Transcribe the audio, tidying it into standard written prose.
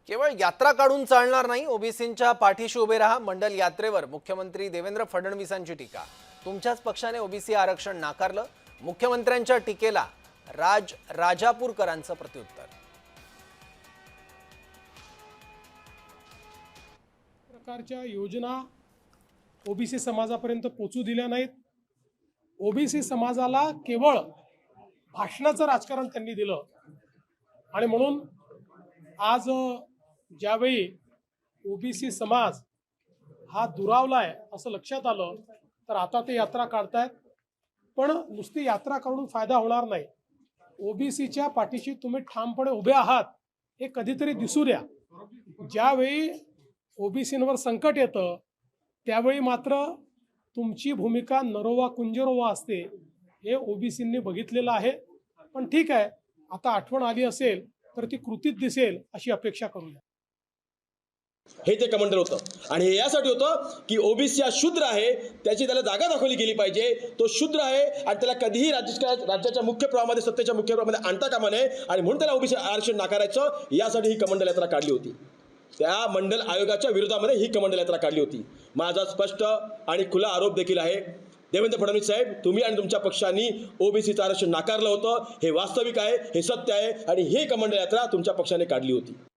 केवळ यात्रा काढून चालणार नाही, ओबीसींच्या पाठीशी उभे रहा। मंडल यात्रेवर मुख्यमंत्री देवेंद्र फडणवीसांची टीका। तुमच्याच पक्षाने ओबीसी आरक्षण नाकारलं। मुख्यमंत्र्यांच्या टीकेला राजापूरकरांचं प्रत्युत्तर। प्रकारच्या योजना ओबीसी समाजापर्यंत पोहोचू दिल्या नाहीत। ओबीसी समाजाला केवळ भाषणाचं राजकारण त्यांनी दिलं आणि म्हणून आज ज्यावेळी ओबीसी समाज हा दुरावलाय असं लक्षात आलं तर आता ते यात्रा काढतायत। पण नुसती यात्रा काढून फायदा होणार नाही। ओबीसीच्या पाठीशी तुम्ही ठामपणे उभे आहात हे कधीतरी दिसू द्या। ज्यावेळी ओबीसींवर संकट येतं त्यावेळी मात्र तुमची भूमिका नरोवा कुंजरोवा असते, हे ओबीसींनी बघितलेलं आहे। पण ठीक आहे, आता आठवण आली असेल तर ती कृतीत दिसेल अशी अपेक्षा करूया। हे ते कमांडर होतं आणि हे यासाठी होतं की ओबीसी हा शूद्र आहे, त्याची त्याला जागा दाखवली गेली पाहिजे। तो शूद्र आहे आणि त्याला कधीही राज्याच्या मुख्य प्रवाहामध्ये, सत्तेच्या मुख्य प्रवाहामध्ये आणता कामा नये आणि म्हणून त्याला ओबीसी आरक्षण नाकारायचं, यासाठी ही कमंडल यात्रा काढली होती। त्या मंडल आयोगाच्या विरोधामध्ये ही कमंडल यात्रा काढली होती। माझा स्पष्ट आणि खुला आरोप देखील आहे, देवेंद्र फडणवीस साहेब, तुम्ही आणि तुमच्या पक्षांनी ओबीसीचं आरक्षण नाकारलं होतं। हे वास्तविक आहे, हे सत्य आहे आणि ही कमंडल यात्रा तुमच्या पक्षाने काढली होती।